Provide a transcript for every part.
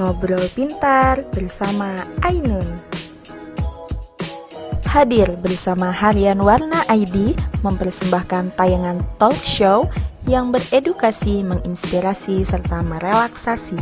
Ngobrol Pintar bersama Ainun. Hadir bersama Harian Warna ID mempersembahkan tayangan talk show yang beredukasi, menginspirasi, serta merelaksasi.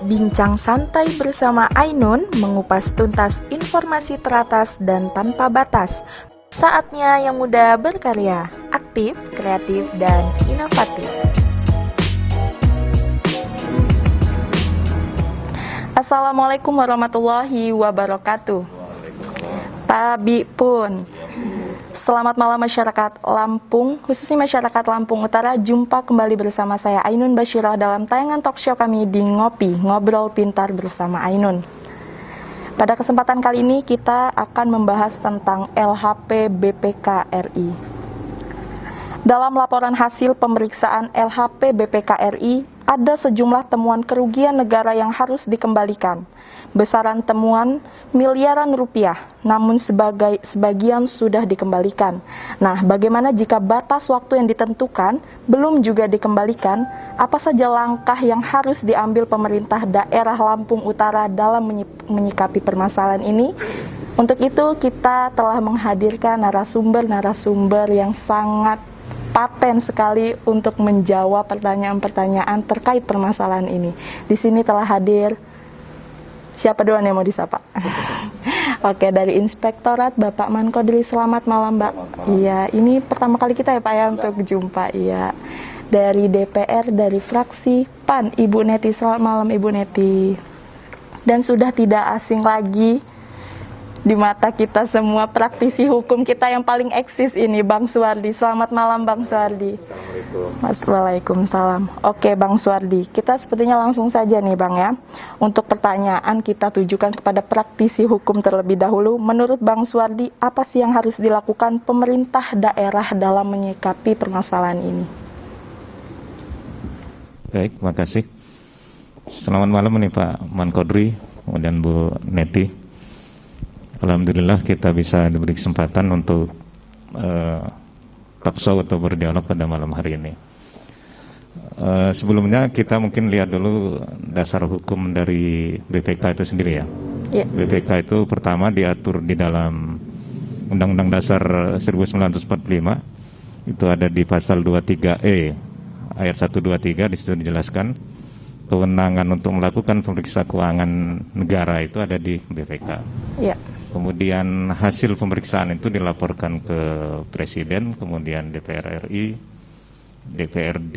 Bincang santai bersama Ainun mengupas tuntas informasi teratas dan tanpa batas. Saatnya yang muda berkarya, aktif, kreatif, dan inovatif. Assalamualaikum warahmatullahi wabarakatuh. Tabi pun. Selamat malam masyarakat Lampung, khususnya masyarakat Lampung Utara. Jumpa kembali bersama saya Ainun Basyirah dalam tayangan talk show kami di Ngopi, Ngobrol Pintar bersama Ainun. Pada kesempatan kali ini kita akan membahas tentang LHP BPK RI. Dalam laporan hasil pemeriksaan LHP BPK RI, ada sejumlah temuan kerugian negara yang harus dikembalikan. Besaran temuan miliaran rupiah, namun sebagian sudah dikembalikan. Nah, bagaimana jika batas waktu yang ditentukan belum juga dikembalikan? Apa saja langkah yang harus diambil pemerintah daerah Lampung Utara dalam menyikapi permasalahan ini? Untuk itu kita telah menghadirkan narasumber yang sangat paten sekali untuk menjawab pertanyaan-pertanyaan terkait permasalahan ini. Di sini telah hadir, siapa duluan yang mau disapa? Oke, dari Inspektorat Bapak Mankodri, selamat malam Mbak. Iya, ini pertama kali kita ya Pak ya untuk jumpa. Iya. Dari DPR, dari fraksi PAN, Ibu Neti, selamat malam Ibu Neti. Dan sudah tidak asing lagi di mata kita semua, praktisi hukum kita yang paling eksis ini, Bang Suwardi. Selamat malam Bang Suwardi. Waalaikumsalam. Oke Bang Suwardi, kita sepertinya langsung saja nih Bang ya. Untuk pertanyaan kita tujukan kepada praktisi hukum terlebih dahulu. Menurut Bang Suwardi, apa sih yang harus dilakukan pemerintah daerah dalam menyikapi permasalahan ini? Baik, terima kasih. Selamat malam nih Pak Mankodri, kemudian Bu Neti. Alhamdulillah kita bisa diberi kesempatan untuk talk show atau berdialog pada malam hari ini. Sebelumnya kita mungkin lihat dulu dasar hukum dari BPK itu sendiri ya. Yeah. BPK itu pertama diatur di dalam Undang-Undang Dasar 1945, itu ada di pasal 23E ayat 123, di situ dijelaskan kewenangan untuk melakukan pemeriksa keuangan negara itu ada di BPK. Yeah. Kemudian hasil pemeriksaan itu dilaporkan ke Presiden, kemudian DPR RI, DPRD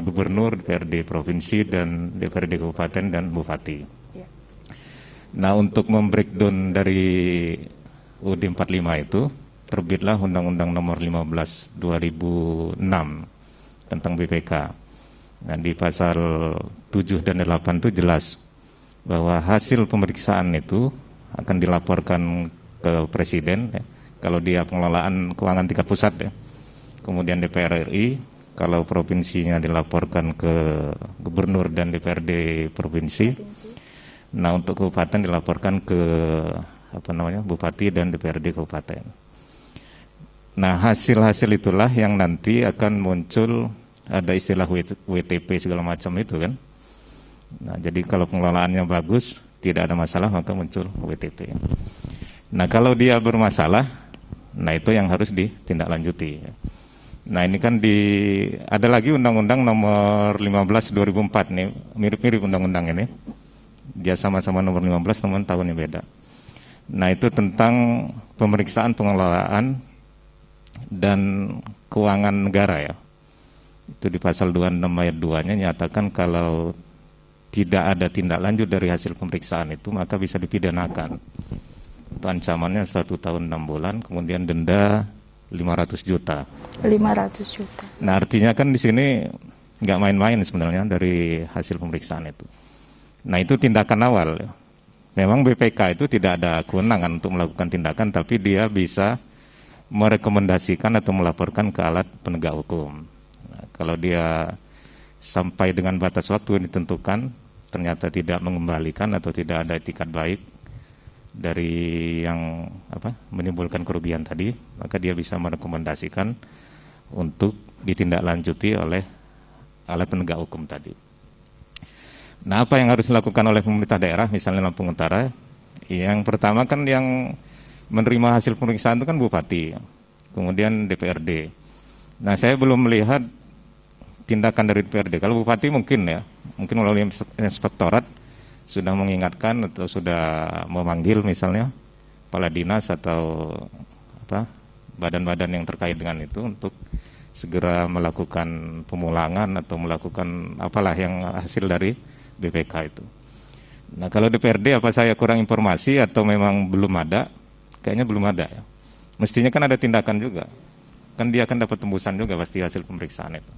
Gubernur, DPRD Provinsi, dan DPRD Kabupaten dan Bupati. Ya. Nah, untuk membreakdown dari UUD 45 itu, terbitlah Undang-Undang Nomor 15 2006 tentang BPK. Nah, di pasal 7 dan 8 itu jelas bahwa hasil pemeriksaan itu akan dilaporkan ke Presiden ya, kalau dia pengelolaan keuangan tingkat pusat ya. Kemudian DPR RI, kalau provinsinya dilaporkan ke Gubernur dan DPRD Provinsi. Nah, untuk kabupaten dilaporkan ke Bupati dan DPRD Kabupaten. Nah, hasil-hasil itulah yang nanti akan muncul, ada istilah WTP segala macam itu kan. Nah, jadi kalau pengelolaannya bagus, tidak ada masalah, maka muncul WTP. Nah, kalau dia bermasalah, nah itu yang harus ditindaklanjuti. Nah, ini kan ada lagi Undang-Undang Nomor 15 2004 nih, mirip-mirip undang-undang ini. Dia sama-sama nomor 15, namun tahunnya beda. Nah, itu tentang pemeriksaan pengelolaan dan keuangan negara ya. Itu di pasal 26 ayat 2-nya nyatakan kalau tidak ada tindak lanjut dari hasil pemeriksaan itu, maka bisa dipidanakan. Itu ancamannya 1 tahun 6 bulan, kemudian denda 500 juta. 500 juta. Nah, artinya kan di sini nggak main-main sebenarnya dari hasil pemeriksaan itu. Nah, itu tindakan awal. Memang BPK itu tidak ada kewenangan untuk melakukan tindakan, tapi dia bisa merekomendasikan atau melaporkan ke alat penegak hukum. Nah, kalau dia sampai dengan batas waktu yang ditentukan ternyata tidak mengembalikan atau tidak ada etikat baik dari yang menimbulkan kerugian tadi, maka dia bisa merekomendasikan untuk ditindaklanjuti oleh alat penegak hukum tadi. Nah, apa yang harus dilakukan oleh pemerintah daerah, misalnya Lampung Utara? Yang pertama kan yang menerima hasil pemeriksaan itu kan Bupati, kemudian DPRD. Nah, saya belum melihat tindakan dari DPRD. Kalau Bupati mungkin melalui inspektorat sudah mengingatkan atau sudah memanggil misalnya kepala dinas atau badan-badan yang terkait dengan itu untuk segera melakukan pemulangan atau melakukan apalah yang hasil dari BPK itu. Nah, kalau DPRD apa saya kurang informasi atau memang belum ada? Kayaknya belum ada ya. Mestinya kan ada tindakan juga. Kan dia akan dapat tembusan juga pasti hasil pemeriksaan itu.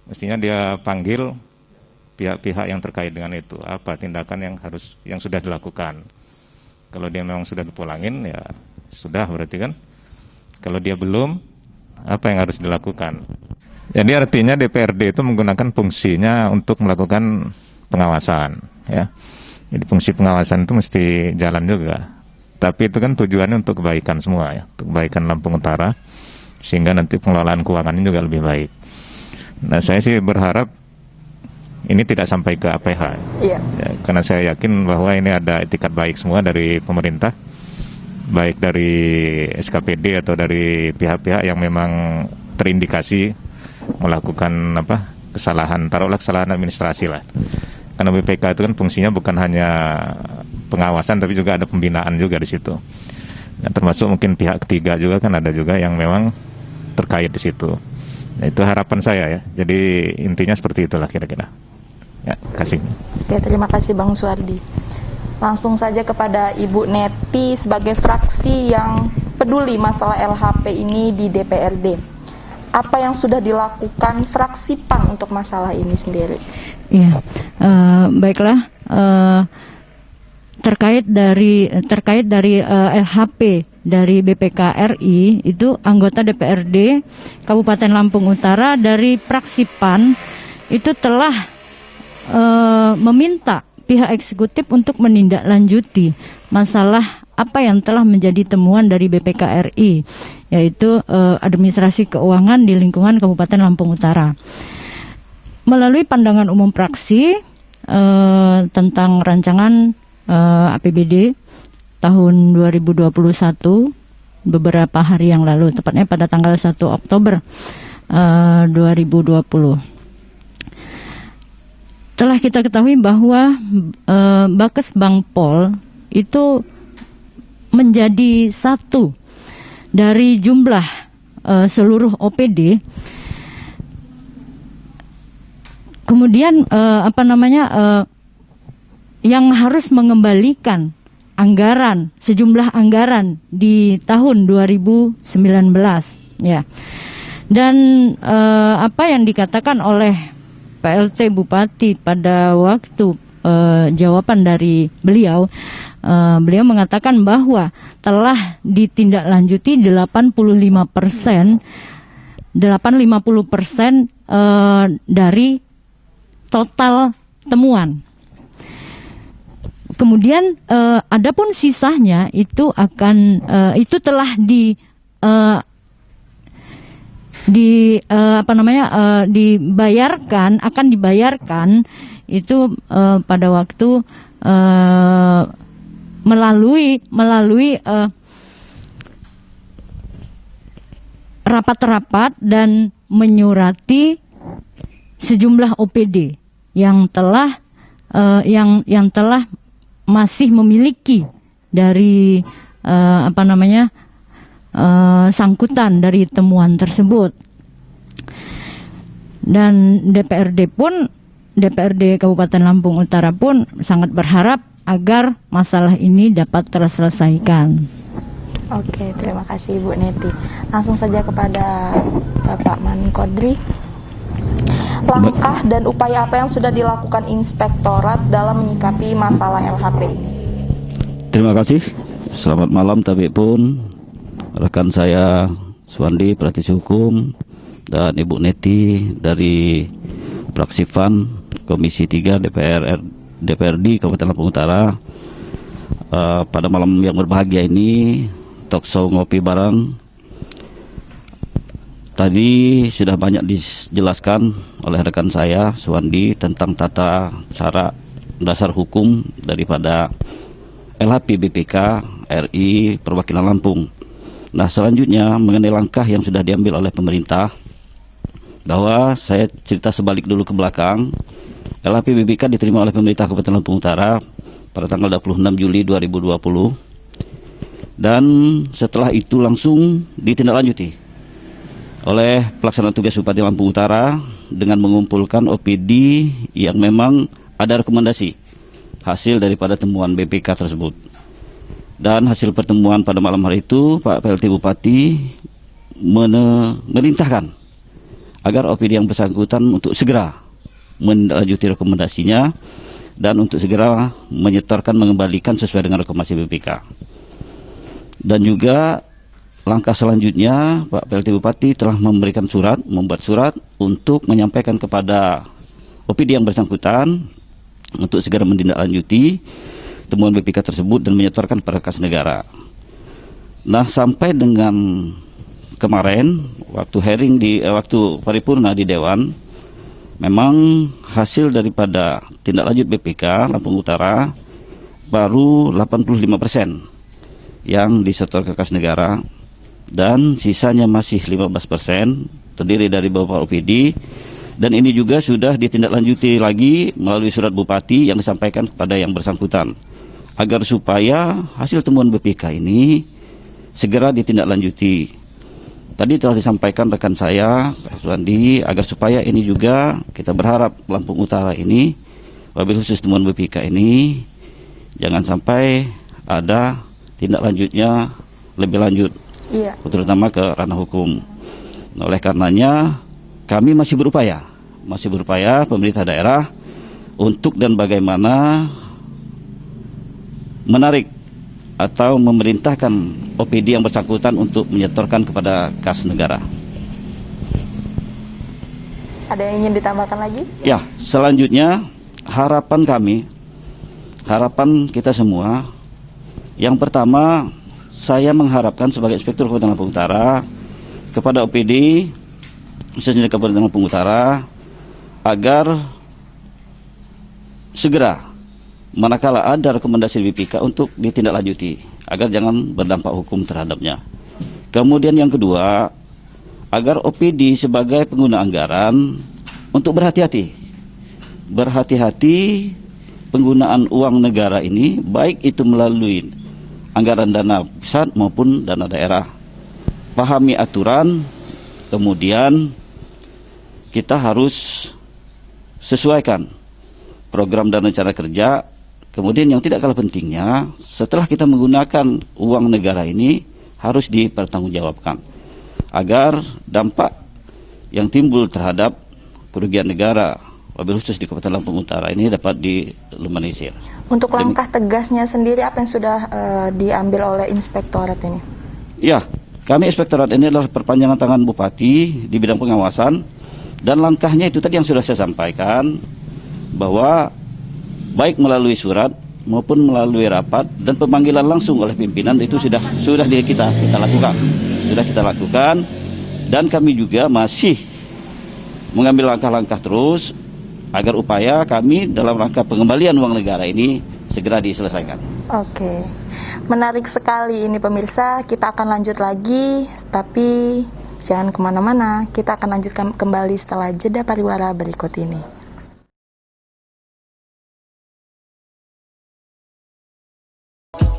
Mestinya dia panggil pihak-pihak yang terkait dengan itu. Apa tindakan yang sudah dilakukan? Kalau dia memang sudah dipulangin ya sudah berarti kan. Kalau dia belum, apa yang harus dilakukan? Jadi artinya DPRD itu menggunakan fungsinya untuk melakukan pengawasan, ya. Jadi fungsi pengawasan itu mesti jalan juga. Tapi itu kan tujuannya untuk kebaikan semua ya, untuk kebaikan Lampung Utara, sehingga nanti pengelolaan keuangannya juga lebih baik. Nah, saya sih berharap ini tidak sampai ke APH, ya, karena saya yakin bahwa ini ada etikat baik semua dari pemerintah, baik dari SKPD atau dari pihak-pihak yang memang terindikasi melakukan kesalahan, taruhlah kesalahan administrasi lah. Karena BPK itu kan fungsinya bukan hanya pengawasan tapi juga ada pembinaan juga di situ. Nah, termasuk mungkin pihak ketiga juga kan ada juga yang memang terkait di situ. Nah, itu harapan saya ya. Jadi intinya seperti itulah kira-kira. Ya, kasih. Oke, terima kasih Bang Suardi. Langsung saja kepada Ibu Neti sebagai fraksi yang peduli masalah LHP ini di DPRD. Apa yang sudah dilakukan fraksi PAN untuk masalah ini sendiri? Iya, baiklah. Terkait dari LHP dari BPK RI itu anggota DPRD Kabupaten Lampung Utara dari fraksi PAN itu telah meminta pihak eksekutif untuk menindaklanjuti masalah apa yang telah menjadi temuan dari BPK RI, yaitu administrasi keuangan di lingkungan Kabupaten Lampung Utara. Melalui pandangan umum fraksi tentang rancangan APBD tahun 2021 beberapa hari yang lalu, tepatnya pada tanggal 1 Oktober 2020. Telah kita ketahui bahwa Bakes Bangpol itu menjadi satu dari jumlah seluruh OPD. Kemudian yang harus mengembalikan sejumlah anggaran di tahun 2019 ya. Dan apa yang dikatakan oleh PLT Bupati pada waktu jawaban dari beliau mengatakan bahwa telah ditindaklanjuti 50% dari total temuan. Kemudian adapun sisanya itu telah akan dibayarkan itu pada waktu melalui rapat-rapat dan menyurati sejumlah OPD yang telah masih memiliki dari sangkutan dari temuan tersebut. Dan DPRD Kabupaten Lampung Utara pun sangat berharap agar masalah ini dapat terselesaikan. Oke, terima kasih Ibu Neti. Langsung saja kepada Bapak Mankodri. Langkah dan upaya apa yang sudah dilakukan inspektorat dalam menyikapi masalah LHP ini? Terima kasih. Selamat malam Tabik pun. Rekan saya Suwandi, praktisi hukum, dan Ibu Neti dari fraksi PAN Komisi 3 DPRD Kabupaten Lampung Utara. Pada malam yang berbahagia ini, talkshow ngopi bareng. Tadi sudah banyak dijelaskan oleh rekan saya Suwandi tentang tata cara dasar hukum daripada LHP BPK RI Perwakilan Lampung. Nah, selanjutnya mengenai langkah yang sudah diambil oleh pemerintah, bahwa saya cerita sebalik dulu ke belakang. LHP BPK diterima oleh pemerintah Kabupaten Lampung Utara pada tanggal 26 Juli 2020, dan setelah itu langsung ditindaklanjuti oleh pelaksana tugas Bupati Lampung Utara dengan mengumpulkan OPD yang memang ada rekomendasi hasil daripada temuan BPK tersebut. Dan hasil pertemuan pada malam hari itu, Pak PLT Bupati memerintahkan agar OPD yang bersangkutan untuk segera menindaklanjuti rekomendasinya dan untuk segera menyetorkan mengembalikan sesuai dengan rekomendasi BPK. Dan juga langkah selanjutnya, Pak PLT Bupati telah memberikan surat, membuat surat untuk menyampaikan kepada OPD yang bersangkutan untuk segera menindaklanjuti temuan BPK tersebut dan menyetorkan pada kas negara. Nah, sampai dengan kemarin waktu hearing waktu paripurna di Dewan, memang hasil daripada tindak lanjut BPK Lampung Utara baru 85% yang disetor ke kas negara, dan sisanya masih 15% terdiri dari beberapa OPD, dan ini juga sudah ditindaklanjuti lagi melalui surat Bupati yang disampaikan kepada yang bersangkutan agar supaya hasil temuan BPK ini segera ditindaklanjuti. Tadi telah disampaikan rekan saya, Pak Suwandi, agar supaya ini juga kita berharap Lampung Utara ini, wabil khusus temuan BPK ini, jangan sampai ada tindak lanjutnya lebih lanjut, terutama ke ranah hukum. Oleh karenanya kami masih berupaya pemerintah daerah untuk dan bagaimana menarik atau memerintahkan OPD yang bersangkutan untuk menyetorkan kepada kas negara. Ada yang ingin ditambahkan lagi? Ya, selanjutnya harapan kita semua, yang pertama saya mengharapkan sebagai Inspektur Kabupaten Lampung Utara kepada OPD khususnya di Kabupaten Lampung Utara agar segera manakala ada rekomendasi BPK untuk ditindaklanjuti agar jangan berdampak hukum terhadapnya. Kemudian yang kedua, agar OPD sebagai pengguna anggaran untuk berhati-hati penggunaan uang negara ini, baik itu melalui anggaran dana pusat maupun dana daerah. Pahami aturan, kemudian kita harus sesuaikan program dan rencana kerja. Kemudian yang tidak kalah pentingnya, setelah kita menggunakan uang negara ini harus dipertanggungjawabkan agar dampak yang timbul terhadap kerugian negara, wabil khusus di Kabupaten Lampung Utara ini dapat diminimalisir. Untuk langkah tegasnya sendiri apa yang sudah diambil oleh Inspektorat ini? Ya, kami Inspektorat ini adalah perpanjangan tangan Bupati di bidang pengawasan, dan langkahnya itu tadi yang sudah saya sampaikan, bahwa baik melalui surat maupun melalui rapat dan pemanggilan langsung oleh pimpinan itu sudah kita lakukan, dan kami juga masih mengambil langkah-langkah terus agar upaya kami dalam rangka pengembalian uang negara ini segera diselesaikan. Oke, menarik sekali ini pemirsa. Kita akan lanjut lagi, tapi jangan kemana-mana. Kita akan lanjutkan kembali setelah jeda pariwara berikut ini.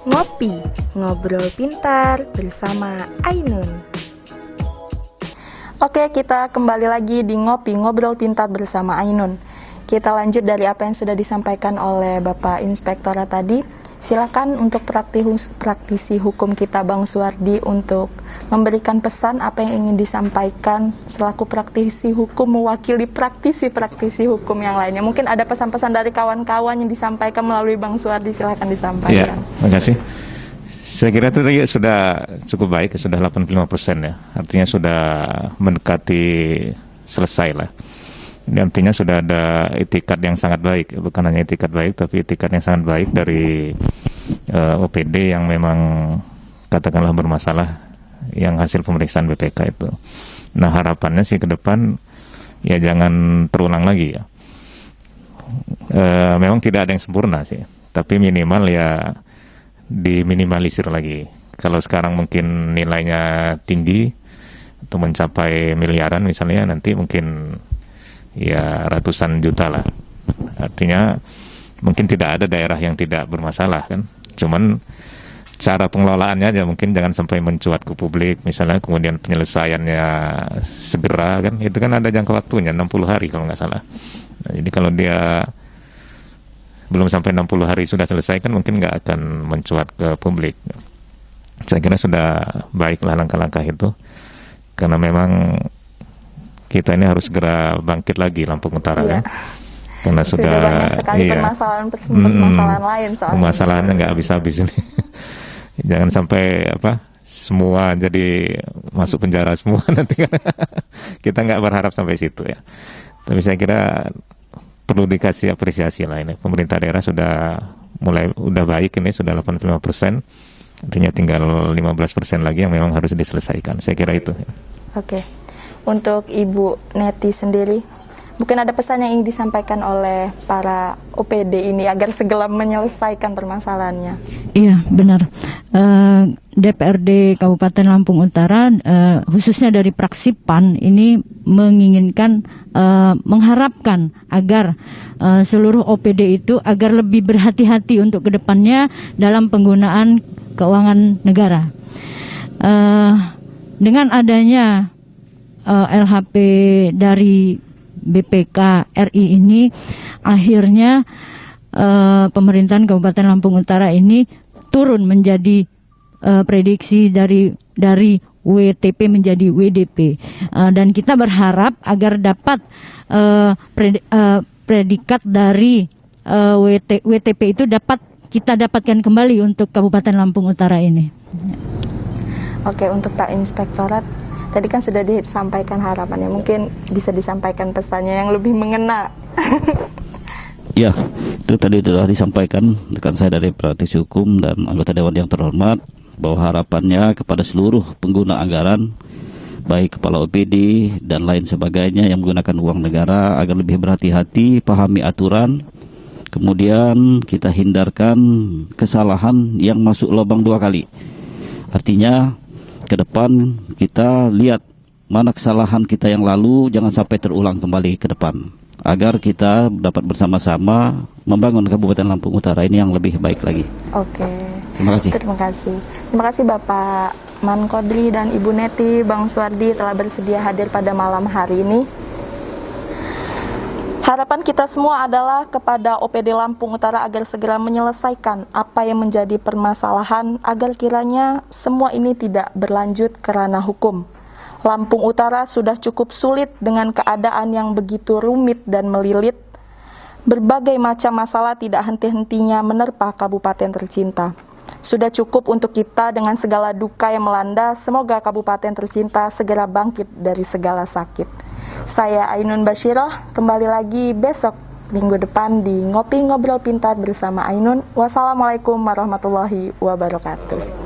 Ngopi, ngobrol pintar bersama Ainun. Oke, kita kembali lagi di Ngopi, ngobrol pintar bersama Ainun. Kita lanjut dari apa yang sudah disampaikan oleh Bapak Inspektorat tadi. Silakan untuk praktisi hukum kita Bang Suwardi untuk memberikan pesan apa yang ingin disampaikan selaku praktisi hukum mewakili praktisi hukum yang lainnya. Mungkin ada pesan-pesan dari kawan-kawan yang disampaikan melalui Bang Suwardi, silakan disampaikan. Ya, terima kasih. Saya kira itu tadi sudah cukup baik, sudah 85% ya. Artinya sudah mendekati selesai lah. Ini artinya sudah ada itikat yang sangat baik, bukan hanya itikat baik, tapi itikat yang sangat baik dari OPD yang memang katakanlah bermasalah, yang hasil pemeriksaan BPK itu. Nah, harapannya sih ke depan ya jangan terulang lagi ya. Memang tidak ada yang sempurna sih, tapi minimal ya diminimalisir lagi. Kalau sekarang mungkin nilainya tinggi atau mencapai miliaran misalnya, nanti mungkin ya ratusan juta lah. Artinya mungkin tidak ada daerah yang tidak bermasalah kan, cuman cara pengelolaannya aja mungkin jangan sampai mencuat ke publik misalnya, kemudian penyelesaiannya segera kan, itu kan ada jangka waktunya 60 hari kalau nggak salah. Nah, jadi kalau dia belum sampai 60 hari sudah selesai kan mungkin nggak akan mencuat ke publik. Saya kira sudah baiklah langkah-langkah itu, karena memang kita ini harus segera bangkit lagi Lampung Utara kan, karena sudah banyak sekali permasalahan lain soalnya. Permasalahannya nggak habis-habis ini. Jangan sampai semua jadi masuk penjara semua nanti kan. Kita nggak berharap sampai situ ya. Tapi saya kira perlu dikasih apresiasi lah ini. Pemerintah daerah sudah baik ini, sudah 85%. Artinya tinggal 15% lagi yang memang harus diselesaikan. Saya kira itu. Oke. Untuk Ibu Neti sendiri, mungkin ada pesan yang ingin disampaikan oleh para OPD ini agar segera menyelesaikan permasalahannya. Iya, benar. DPRD Kabupaten Lampung Utara, khususnya dari fraksi PAN ini menginginkan, mengharapkan agar seluruh OPD itu agar lebih berhati-hati untuk kedepannya dalam penggunaan keuangan negara. Dengan adanya LHP dari BPK RI ini, akhirnya pemerintahan Kabupaten Lampung Utara ini turun menjadi prediksi dari WTP menjadi WDP, dan kita berharap agar dapat predikat dari WTP itu dapat kita dapatkan kembali untuk Kabupaten Lampung Utara ini. Oke, untuk Pak Inspektorat, tadi kan sudah disampaikan harapannya, mungkin bisa disampaikan pesannya yang lebih mengena. Ya, itu tadi telah disampaikan rekan saya dari praktisi hukum dan anggota dewan yang terhormat, bahwa harapannya kepada seluruh pengguna anggaran, baik kepala OPD dan lain sebagainya yang menggunakan uang negara, agar lebih berhati-hati, pahami aturan, kemudian kita hindarkan kesalahan yang masuk lubang 2 kali. Artinya ke depan kita lihat mana kesalahan kita yang lalu, jangan sampai terulang kembali ke depan, agar kita dapat bersama-sama membangun Kabupaten Lampung Utara ini yang lebih baik lagi. Oke. Terima kasih. Terima kasih. Terima kasih Bapak Man Kodri dan Ibu Neti, Bang Suwardi telah bersedia hadir pada malam hari ini. Harapan kita semua adalah kepada OPD Lampung Utara agar segera menyelesaikan apa yang menjadi permasalahan, agar kiranya semua ini tidak berlanjut ke ranah hukum. Lampung Utara sudah cukup sulit dengan keadaan yang begitu rumit dan melilit. Berbagai macam masalah tidak henti-hentinya menerpa kabupaten tercinta. Sudah cukup untuk kita dengan segala duka yang melanda. Semoga kabupaten tercinta segera bangkit dari segala sakit. Saya Ainun Basyirah, kembali lagi besok minggu depan di Ngopi Ngobrol Pintar bersama Ainun. Wassalamualaikum warahmatullahi wabarakatuh.